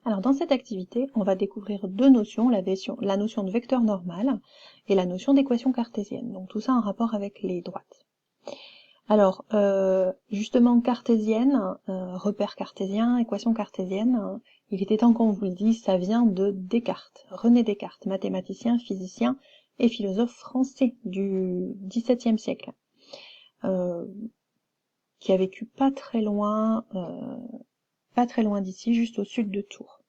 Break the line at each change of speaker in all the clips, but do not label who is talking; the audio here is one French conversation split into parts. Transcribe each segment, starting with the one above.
Alors dans cette activité, on va découvrir deux notions, la notion de vecteur normal et la notion d'équation cartésienne. Donc tout ça en rapport avec les droites. Alors justement cartésienne, repère cartésien, équation cartésienne, il était temps qu'on vous le dise, ça vient de Descartes, René Descartes, mathématicien, physicien et philosophe français du XVIIe siècle, qui a vécu pas très loin d'ici, juste au sud de Tours.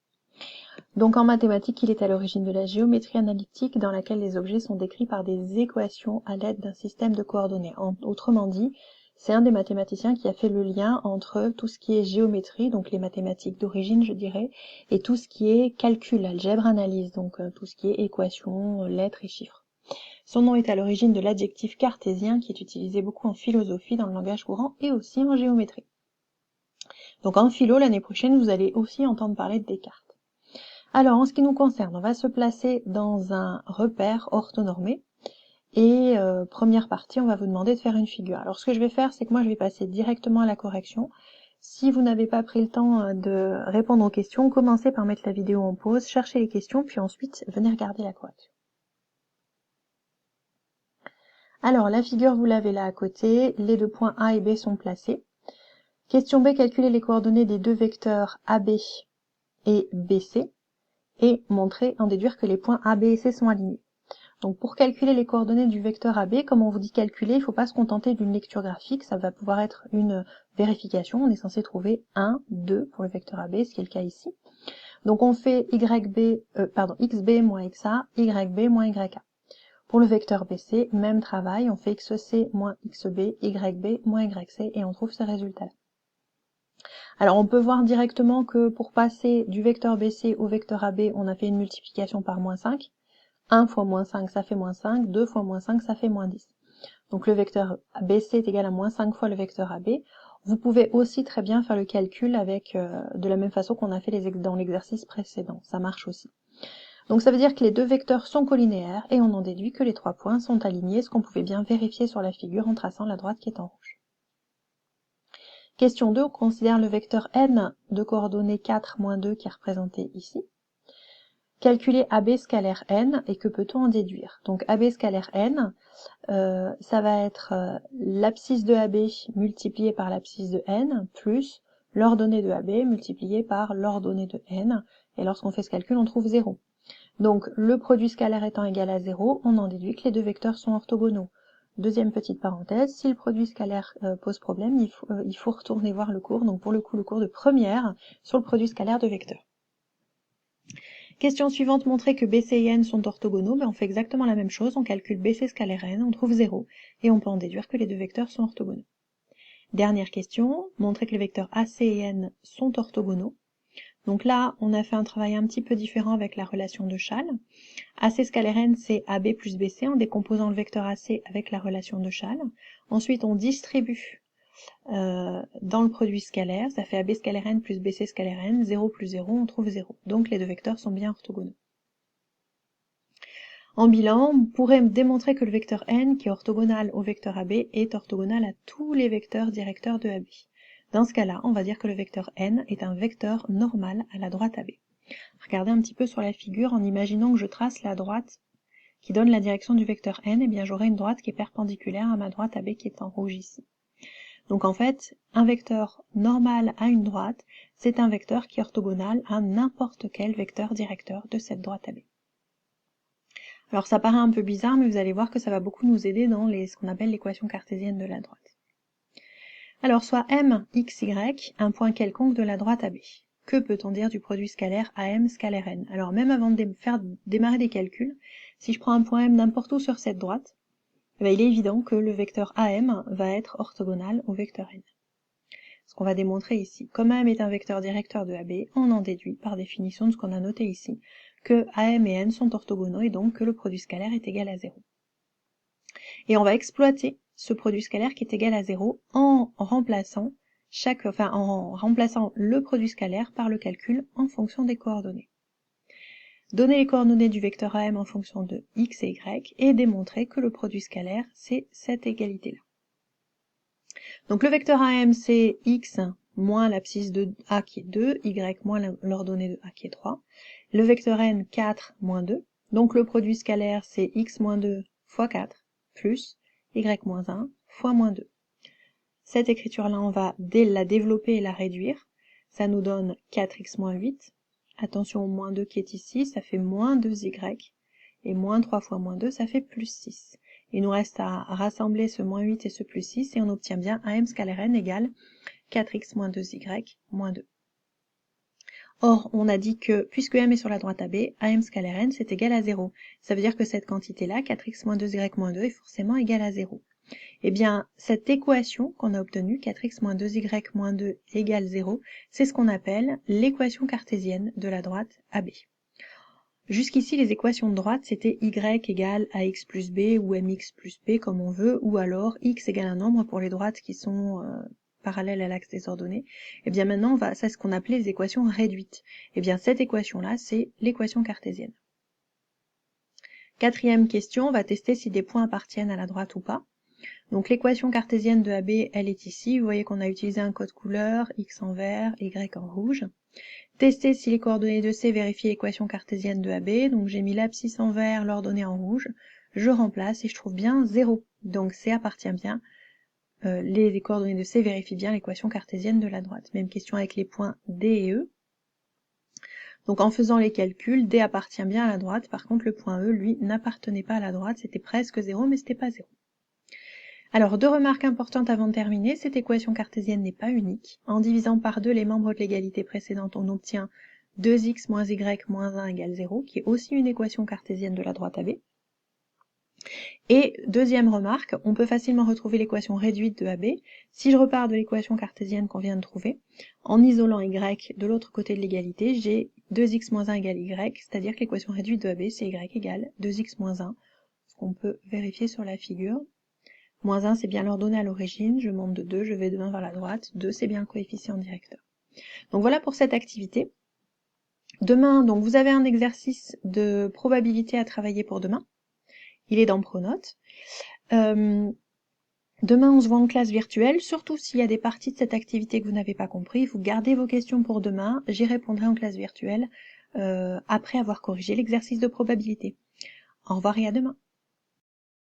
Donc en mathématiques, il est à l'origine de la géométrie analytique dans laquelle les objets sont décrits par des équations à l'aide d'un système de coordonnées. Autrement dit, c'est un des mathématiciens qui a fait le lien entre tout ce qui est géométrie, donc les mathématiques d'origine je dirais, et tout ce qui est calcul, algèbre, analyse, donc tout ce qui est équations, lettres et chiffres. Son nom est à l'origine de l'adjectif cartésien qui est utilisé beaucoup en philosophie dans le langage courant et aussi en géométrie. Donc en philo, l'année prochaine, vous allez aussi entendre parler de Descartes. Alors, en ce qui nous concerne, on va se placer dans un repère orthonormé. Et première partie, on va vous demander de faire une figure. Alors, ce que je vais faire, c'est que moi, je vais passer directement à la correction. Si vous n'avez pas pris le temps de répondre aux questions, commencez par mettre la vidéo en pause, cherchez les questions, puis ensuite, venez regarder la correction. Alors, la figure, vous l'avez là à côté. Les deux points A et B sont placés. Question B, calculez les coordonnées des deux vecteurs AB et BC. Et en déduire que les points A, B et C sont alignés. Donc pour calculer les coordonnées du vecteur AB, comme on vous dit calculer, il ne faut pas se contenter d'une lecture graphique, ça va pouvoir être une vérification, on est censé trouver 1, 2 pour le vecteur AB, ce qui est le cas ici. Donc on fait XB moins XA, YB moins YA. Pour le vecteur BC, même travail, on fait XC moins XB, YB moins YC, et on trouve ce résultat-là. Alors on peut voir directement que pour passer du vecteur BC au vecteur AB, on a fait une multiplication par moins 5. 1 fois moins 5, ça fait moins 5. 2 fois moins 5, ça fait moins 10. Donc le vecteur BC est égal à moins 5 fois le vecteur AB. Vous pouvez aussi très bien faire le calcul avec de la même façon qu'on a fait dans l'exercice précédent. Ça marche aussi. Donc ça veut dire que les deux vecteurs sont collinéaires et on en déduit que les trois points sont alignés, ce qu'on pouvait bien vérifier sur la figure en traçant la droite qui est en rouge. Question 2, on considère le vecteur n de coordonnées 4, moins 2 qui est représenté ici. Calculer AB scalaire n, et que peut-on en déduire? Donc AB scalaire n, ça va être l'abscisse de AB multiplié par l'abscisse de n, plus l'ordonnée de AB multiplié par l'ordonnée de n, et lorsqu'on fait ce calcul, on trouve 0. Donc le produit scalaire étant égal à 0, on en déduit que les deux vecteurs sont orthogonaux. Deuxième petite parenthèse, si le produit scalaire pose problème, il faut retourner voir le cours, donc pour le coup le cours de première sur le produit scalaire de vecteurs. Question suivante, montrer que BC et N sont orthogonaux, on fait exactement la même chose, on calcule BC scalaire N, on trouve 0, et on peut en déduire que les deux vecteurs sont orthogonaux. Dernière question, montrer que les vecteurs AC et N sont orthogonaux. Donc là, on a fait un travail un petit peu différent avec la relation de Chasles. AC scalaire N, c'est AB plus BC, en décomposant le vecteur AC avec la relation de Chasles. Ensuite, on distribue dans le produit scalaire, ça fait AB scalaire N plus BC scalaire N, 0 plus 0, on trouve 0. Donc les deux vecteurs sont bien orthogonaux. En bilan, on pourrait démontrer que le vecteur n, qui est orthogonal au vecteur AB, est orthogonal à tous les vecteurs directeurs de AB. Dans ce cas-là, on va dire que le vecteur n est un vecteur normal à la droite AB. Regardez un petit peu sur la figure en imaginant que je trace la droite qui donne la direction du vecteur n, et bien j'aurai une droite qui est perpendiculaire à ma droite AB qui est en rouge ici. Donc en fait, un vecteur normal à une droite, c'est un vecteur qui est orthogonal à n'importe quel vecteur directeur de cette droite AB. Alors ça paraît un peu bizarre, mais vous allez voir que ça va beaucoup nous aider dans ce qu'on appelle l'équation cartésienne de la droite. Alors soit m, x, y, un point quelconque de la droite AB. Que peut-on dire du produit scalaire AM scalaire n? Alors même avant de faire démarrer des calculs, si je prends un point m n'importe où sur cette droite, il est évident que le vecteur AM va être orthogonal au vecteur n. Ce qu'on va démontrer ici. Comme AM est un vecteur directeur de AB, on en déduit par définition de ce qu'on a noté ici, que AM et N sont orthogonaux et donc que le produit scalaire est égal à 0. Et on va exploiter ce produit scalaire qui est égal à 0 en remplaçant le produit scalaire par le calcul en fonction des coordonnées. Donner les coordonnées du vecteur AM en fonction de x et y et démontrer que le produit scalaire c'est cette égalité-là. Donc le vecteur AM c'est x moins l'abscisse de A qui est 2, y moins l'ordonnée de A qui est 3. Le vecteur n, 4 moins 2. Donc le produit scalaire, c'est x moins 2 fois 4, plus y moins 1 fois moins 2. Cette écriture-là, on va la développer et la réduire. Ça nous donne 4x moins 8. Attention au moins 2 qui est ici, ça fait moins 2y. Et moins 3 fois moins 2, ça fait plus 6. Il nous reste à rassembler ce moins 8 et ce plus 6, et on obtient bien AM scalaire n égale 4x moins 2y moins 2. Or, on a dit que, puisque m est sur la droite AB, AM scalaire n, c'est égal à 0. Ça veut dire que cette quantité-là, 4x moins 2y moins 2, est forcément égale à 0. Eh bien, cette équation qu'on a obtenue, 4x moins 2y moins 2 égale 0, c'est ce qu'on appelle l'équation cartésienne de la droite AB. Jusqu'ici, les équations de droite, c'était y égale ax plus b ou mx plus b, comme on veut, ou alors x égale un nombre pour les droites qui sont parallèles à l'axe des ordonnées. Et bien maintenant, c'est ce qu'on appelait les équations réduites. Et bien cette équation-là, c'est l'équation cartésienne. Quatrième question, on va tester si des points appartiennent à la droite ou pas. Donc l'équation cartésienne de AB, elle est ici. Vous voyez qu'on a utilisé un code couleur, x en vert, y en rouge. Tester si les coordonnées de C vérifient l'équation cartésienne de AB. Donc j'ai mis l'abscisse en vert, l'ordonnée en rouge. Je remplace et je trouve bien 0. Donc C appartient bien. Les coordonnées de C vérifient bien l'équation cartésienne de la droite. Même question avec les points D et E. Donc en faisant les calculs, D appartient bien à la droite. Par contre, le point E, lui, n'appartenait pas à la droite. C'était presque 0, mais c'était pas 0. Alors, deux remarques importantes avant de terminer. Cette équation cartésienne n'est pas unique. En divisant par 2 les membres de l'égalité précédente, on obtient 2x moins y moins 1 égale 0, qui est aussi une équation cartésienne de la droite AB. Et deuxième remarque, on peut facilement retrouver l'équation réduite de AB. Si je repars de l'équation cartésienne qu'on vient de trouver, en isolant y de l'autre côté de l'égalité, j'ai 2x moins 1 égale y, c'est-à-dire que l'équation réduite de AB, c'est y égale 2x moins 1, ce qu'on peut vérifier sur la figure. Moins 1, c'est bien l'ordonnée à l'origine, je monte de 2, je vais de 1 vers la droite, 2, c'est bien le coefficient directeur. Donc voilà pour cette activité. Demain, donc vous avez un exercice de probabilité à travailler pour demain. Il est dans Pronote. Demain, on se voit en classe virtuelle, surtout s'il y a des parties de cette activité que vous n'avez pas compris, vous gardez vos questions pour demain, j'y répondrai en classe virtuelle après avoir corrigé l'exercice de probabilité. Au revoir et à demain.